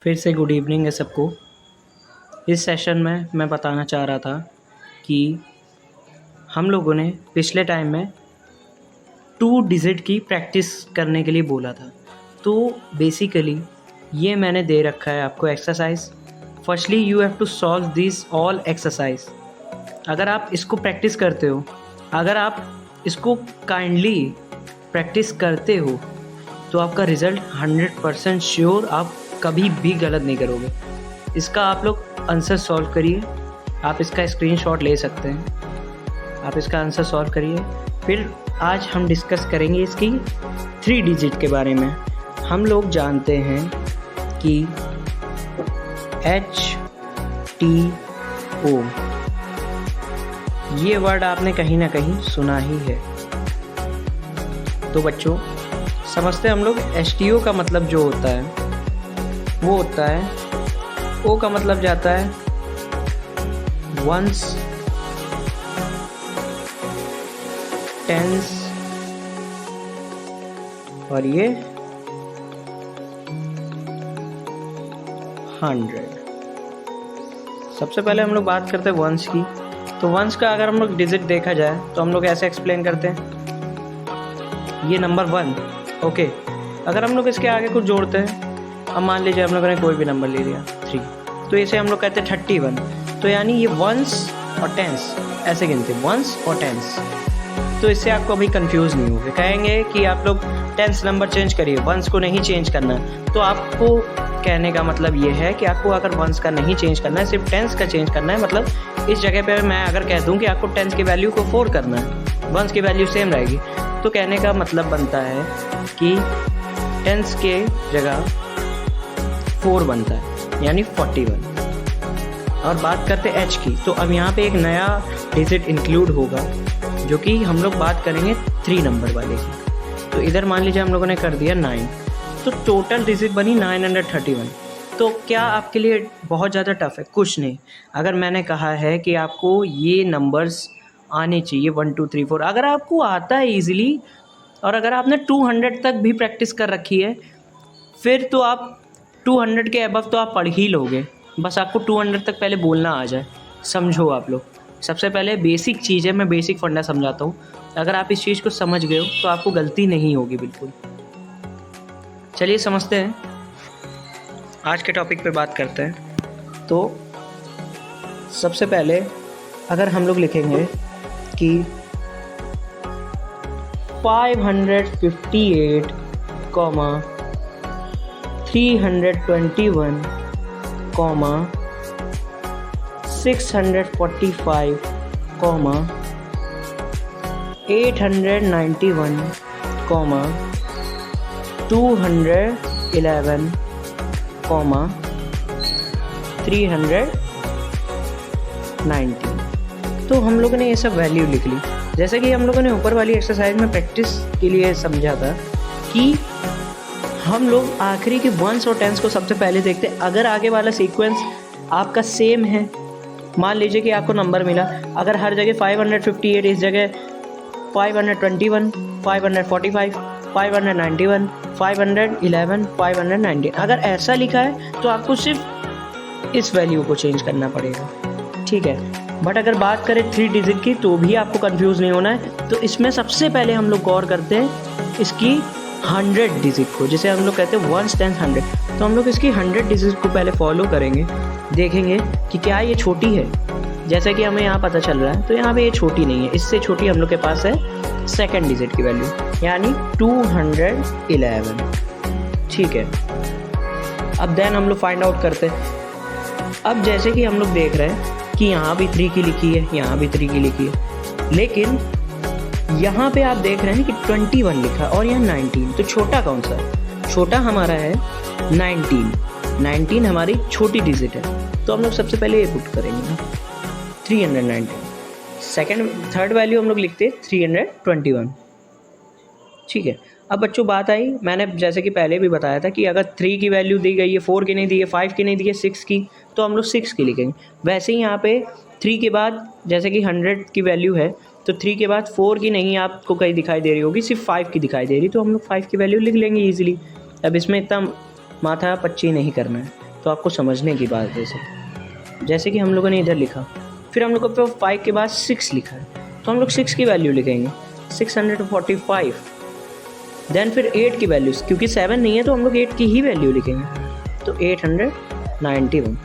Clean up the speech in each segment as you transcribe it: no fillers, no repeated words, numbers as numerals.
फिर से good evening है सबको। इस सेशन में मैं बताना चाह रहा था कि हम लोगों ने पिछले टाइम में 2 डिजिट की प्रैक्टिस करने के लिए बोला था। तो बेसिकली ये मैंने दे रखा है आपको exercise. Firstly you have to solve this all exercise. अगर आप इसको प्रैक्टिस करते हो, अगर आप इसको काइंडली प्रैक्टिस करते हो तो आपका रिज़ल्ट 100% श्योर, आप कभी भी गलत नहीं करोगे। इसका आप लोग आंसर सॉल्व करिए। आप इसका स्क्रीनशॉट ले सकते हैं। आप इसका आंसर सॉल्व करिए। फिर आज हम डिस्कस करेंगे इसकी 3 डिजिट के बारे में। हम लोग जानते हैं कि HTO ये वर्ड आपने कहीं ना कहीं सुना ही है। तो बच्चों समझते हैं हम लोग HTO का मतलब जो होता है वो होता है, O का मतलब जाता है वंस, टेंस और ये 100। सबसे पहले हम लोग बात करते हैं वंस की। तो वंस का अगर हम लोग डिजिट देखा जाए तो हम लोग ऐसे एक्सप्लेन करते हैं, ये नंबर 1। ओके, अगर हम लोग इसके आगे कुछ जोड़ते हैं, अब मान लीजिए हम लोगों ने कोई भी नंबर ले लिया 3, तो इसे हम लोग कहते हैं 31। तो यानी ये वंस और टेंस ऐसे गिनते हैं, वंस और टेंस। तो इससे आपको अभी कंफ्यूज नहीं होगे। कहेंगे कि आप लोग टेंस नंबर चेंज करिए, वंस को नहीं चेंज करना है। तो आपको कहने का मतलब ये है कि आपको अगर वंस का नहीं चेंज करना है, सिर्फ टेंस का चेंज करना है। मतलब इस जगह पे मैं अगर कह दूँ कि आपको टेंस की वैल्यू को 4 करना है, वंस की वैल्यू सेम रहेगी, तो कहने का मतलब बनता है कि टेंस के जगह 4 बनता है, यानी 41। और बात करते हैं H की, तो अब यहाँ पे एक नया डिजिट इंक्लूड होगा जो कि हम लोग बात करेंगे 3 नंबर वाले की। तो इधर मान लीजिए हम लोगों ने कर दिया 9, तो टोटल डिजिट बनी 931। तो क्या आपके लिए बहुत ज़्यादा टफ है? कुछ नहीं। अगर मैंने कहा है कि आपको ये नंबर्स आने चाहिए 1 2 3 4, अगर आपको आता है ईजिली और अगर आपने 200 तक भी प्रैक्टिस कर रखी है, फिर तो आप 200 के अबव तो आप पढ़ ही लोगे। बस आपको 200 तक पहले बोलना आ जाए। समझो आप लोग, सबसे पहले बेसिक चीज़ है, मैं बेसिक फंडा समझाता हूँ। अगर आप इस चीज़ को समझ गए हो तो आपको गलती नहीं होगी बिल्कुल। चलिए समझते हैं, आज के टॉपिक पे बात करते हैं। तो सबसे पहले अगर हम लोग लिखेंगे कि 558, 321, 645, 891, 211, 319। तो हम लोगों ने ये सब वैल्यू लिख ली। जैसे कि हम लोगों ने ऊपर वाली एक्सरसाइज में प्रैक्टिस के लिए समझा था कि हम लोग आखिरी के वंस और टेंस को सबसे पहले देखते हैं। अगर आगे वाला सीक्वेंस आपका सेम है, मान लीजिए कि आपको नंबर मिला, अगर हर जगह 558, इस जगह 521, 545, 591, 511, 519, अगर ऐसा लिखा है तो आपको सिर्फ इस वैल्यू को चेंज करना पड़ेगा, ठीक है। बट अगर बात करें 3 डिजिट की तो भी आपको कंफ्यूज नहीं होना है। तो इसमें सबसे पहले हम लोग गौर करते हैं इसकी 100 डिजिट को, जिसे हम लोग कहते हैं 1 10 100। तो हम लोग इसकी 100 डिजिट को पहले फॉलो करेंगे, देखेंगे कि क्या ये छोटी है। जैसे कि हमें यहाँ पता चल रहा है, तो यहाँ पे ये छोटी नहीं है, इससे छोटी हम लोग के पास है सेकंड डिजिट की वैल्यू, यानी 211, ठीक है। अब देन हम लोग फाइंड आउट करते हैं। अब जैसे कि हम लोग देख रहे हैं कि यहाँ भी 3 की लिखी है, यहाँ भी 3 की लिखी है, लेकिन यहाँ पे आप देख रहे हैं कि 21 लिखा और यहाँ 19। तो छोटा कौन सा है? छोटा हमारा है 19। 19 हमारी छोटी डिजिट है। तो हम लोग सबसे पहले ये पुट करेंगे 319। थर्ड वैल्यू हम लोग लिखते हैं 321, ठीक है। अब बच्चों बात आई, मैंने जैसे कि पहले भी बताया था कि अगर 3 की वैल्यू दी गई है, 4 की नहीं दी है, 5 की नहीं दी है, 6 की, तो हम लोग 6 की लिखेंगे। वैसे ही यहाँ पे 3 के बाद जैसे कि 100 की वैल्यू है, तो 3 के बाद 4 की नहीं आपको कहीं दिखाई दे रही होगी, सिर्फ 5 की दिखाई दे रही, तो हम लोग 5 की वैल्यू लिख लेंगे ईजिली। अब इसमें इतना माथा पच्ची नहीं करना है। तो आपको समझने की बात है सर। जैसे कि हम लोगों ने इधर लिखा, फिर हम लोग को 5 के बाद 6 लिखा है, तो हम लोग 6 की वैल्यू लिखेंगे 645। देन फिर 8 की वैल्यूज़, क्योंकि 7 नहीं है तो हम लोग 8 की ही वैल्यू लिखेंगे, तो 891।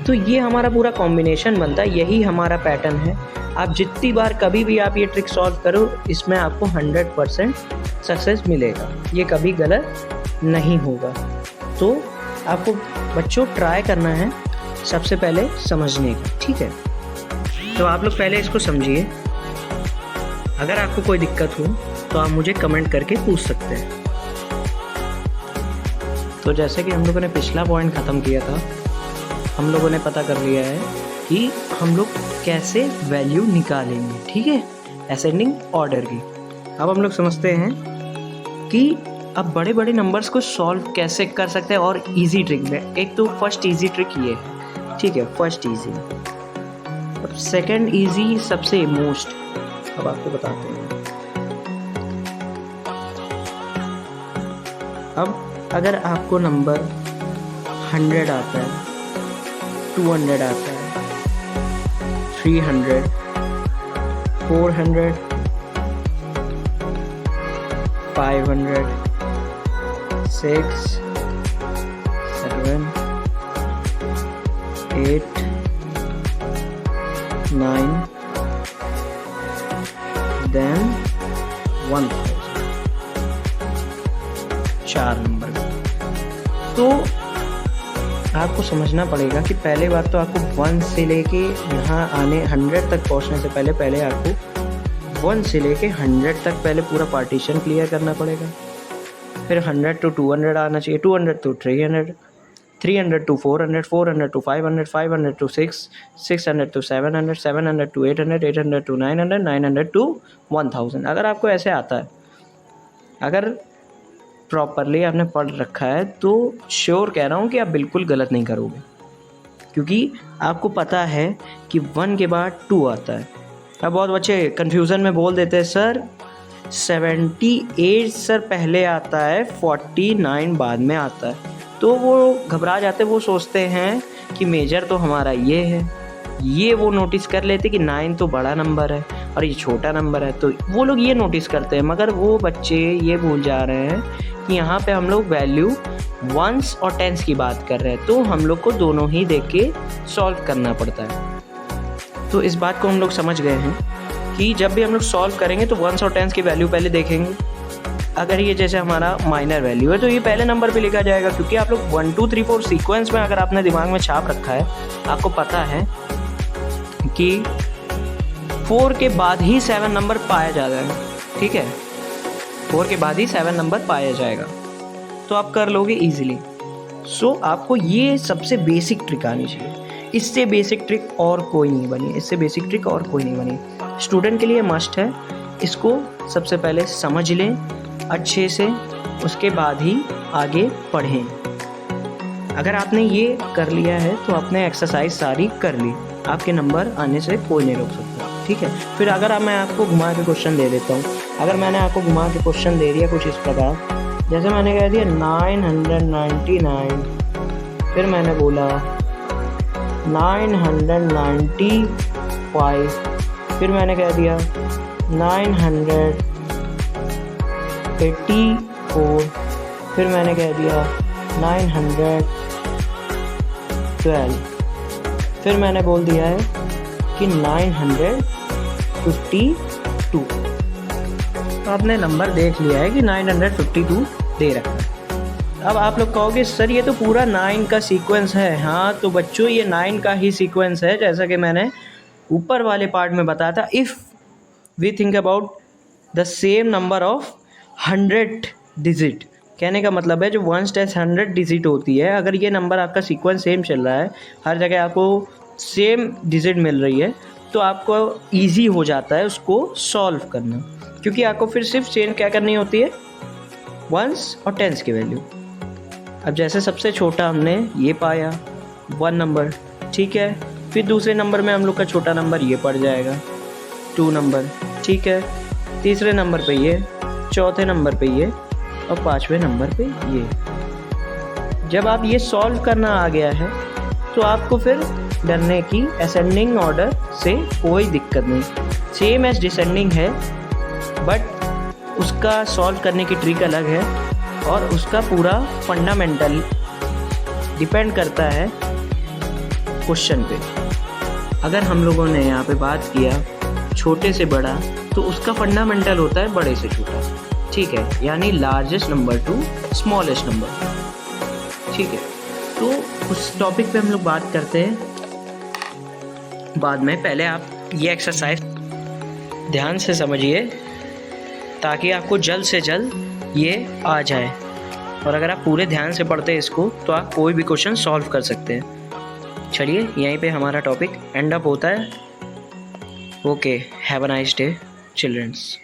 तो ये हमारा पूरा कॉम्बिनेशन बनता है, यही हमारा पैटर्न है। आप जितनी बार कभी भी आप ये ट्रिक सॉल्व करो, इसमें आपको 100% सक्सेस मिलेगा, ये कभी गलत नहीं होगा। तो आपको बच्चों ट्राई करना है सबसे पहले समझने का, ठीक है। तो आप लोग पहले इसको समझिए, अगर आपको कोई दिक्कत हो तो आप मुझे कमेंट करके पूछ सकते हैं। तो जैसे कि हम लोगों ने पिछला पॉइंट ख़त्म किया था, हम लोगों ने पता कर लिया है कि हम लोग कैसे वैल्यू निकालेंगे, ठीक है, असेंडिंग ऑर्डर की। अब हम लोग समझते हैं कि अब बड़े बड़े नंबर्स को सॉल्व कैसे कर सकते हैं और इजी ट्रिक में। एक तो फर्स्ट इजी ट्रिक ये है, ठीक है, फर्स्ट इजी। अब सेकंड इजी सबसे मोस्ट, अब आपको बताते हैं। अब अगर आपको नंबर 100 आता है, 200 आता है, 300, 400, 500, 6, 7, 8, 9, then 1000, 4 नंबर। तो आपको समझना पड़ेगा कि पहले बात तो आपको 1 से लेके यहाँ आने 100 तक पहुँचने से पहले आपको 1 से लेके 100 तक पहले पूरा पार्टीशन क्लियर करना पड़ेगा। फिर 100 to 200 आना चाहिए, 200 to 300, 300 to 400, 400 to 500, 500 to 6, 600 to 700, 700 to 800, 800 to 900, 900 to 1000। अगर आपको ऐसे आता है, अगर प्रॉपरली आपने पढ़ रखा है, तो श्योर कह रहा हूँ कि आप बिल्कुल गलत नहीं करोगे, क्योंकि आपको पता है कि 1 के बाद 2 आता है। अब बहुत बच्चे कन्फ्यूज़न में बोल देते हैं सर 78 सर पहले आता है, 49 बाद में आता है, तो वो घबरा जाते, वो सोचते हैं कि मेजर तो हमारा ये है, ये वो नोटिस कर लेते कि 9 तो बड़ा नंबर है और ये छोटा नंबर है, तो वो लोग ये नोटिस करते हैं। मगर वो बच्चे ये भूल जा रहे हैं कि यहाँ पे हम लोग वैल्यू वंस और टेंस की बात कर रहे हैं, तो हम लोग को दोनों ही देख के सॉल्व करना पड़ता है। तो इस बात को हम लोग समझ गए हैं कि जब भी हम लोग सॉल्व करेंगे तो वंस और टेंस की वैल्यू पहले देखेंगे। अगर ये जैसे हमारा माइनर वैल्यू है तो ये पहले नंबर पे लिखा जाएगा, क्योंकि आप लोग 1 2 3 4 सीक्वेंस में अगर आपने दिमाग में छाप रखा है, आपको पता है कि 4 के बाद ही 7 नंबर पाया जाता है, ठीक है, 4 के बाद ही 7 नंबर पाया जाएगा, तो आप कर लोगे ईजिली। सो आपको ये सबसे बेसिक ट्रिक आनी चाहिए, इससे बेसिक ट्रिक और कोई नहीं बनी, इससे बेसिक ट्रिक और कोई नहीं बनी। स्टूडेंट के लिए मस्ट है, इसको सबसे पहले समझ लें अच्छे से, उसके बाद ही आगे पढ़ें। अगर आपने ये कर लिया है तो आपने एक्सरसाइज सारी कर ली, आपके नंबर आने से कोई नहीं रोक सकता, ठीक है। फिर अगर मैं आपको घुमा के क्वेश्चन दे देता हूँ, अगर मैंने आपको घुमा के क्वेश्चन दे दिया कुछ इस प्रकार, जैसे मैंने कह दिया 999, फिर मैंने बोला 995, फिर मैंने कह दिया 984, फिर मैंने कह दिया 912, फिर मैंने बोल दिया है कि 952। तो आपने नंबर देख लिया है कि 952 दे रखा है। अब आप लोग कहोगे सर ये तो पूरा 9 का सीक्वेंस है। हाँ तो बच्चों ये 9 का ही सीक्वेंस है, जैसा कि मैंने ऊपर वाले पार्ट में बताया था। If we think about the same number of 100 digit, कहने का मतलब है जो 1/100 डिजिट होती है, अगर ये नंबर आपका सीक्वेंस सेम चल रहा है, हर जगह आपको सेम डिजिट मिल रही है, तो आपको ईजी हो जाता है उसको सॉल्व करना, क्योंकि आपको फिर सिर्फ चेंज क्या करनी होती है, वंस और टेंस की वैल्यू। अब जैसे सबसे छोटा हमने ये पाया 1 नंबर, ठीक है, फिर दूसरे नंबर में हम लोग का छोटा नंबर ये पड़ जाएगा 2 नंबर, ठीक है, तीसरे नंबर पे ये, चौथे नंबर पे ये और 5वें नंबर पे ये। जब आप ये सॉल्व करना आ गया है तो आपको फिर डरने की असेंडिंग ऑर्डर से कोई दिक्कत नहीं, सेम एज डिसेंडिंग है, बट उसका सॉल्व करने की ट्रिक अलग है और उसका पूरा फंडामेंटल डिपेंड करता है क्वेश्चन पे। अगर हम लोगों ने यहाँ पे बात किया छोटे से बड़ा, तो उसका फंडामेंटल होता है बड़े से छोटा, ठीक है, यानी largest number two smallest number, ठीक है। तो उस टॉपिक पे हम लोग बात करते हैं बाद में। पहले आप ये एक्सरसाइज ध्यान से समझिए ताकि आपको जल्द से जल्द ये आ जाए, और अगर आप पूरे ध्यान से पढ़ते हैं इसको तो आप कोई भी क्वेश्चन सॉल्व कर सकते हैं। चलिए यहीं पे हमारा टॉपिक एंड अप होता है। Okay, have a nice day children's.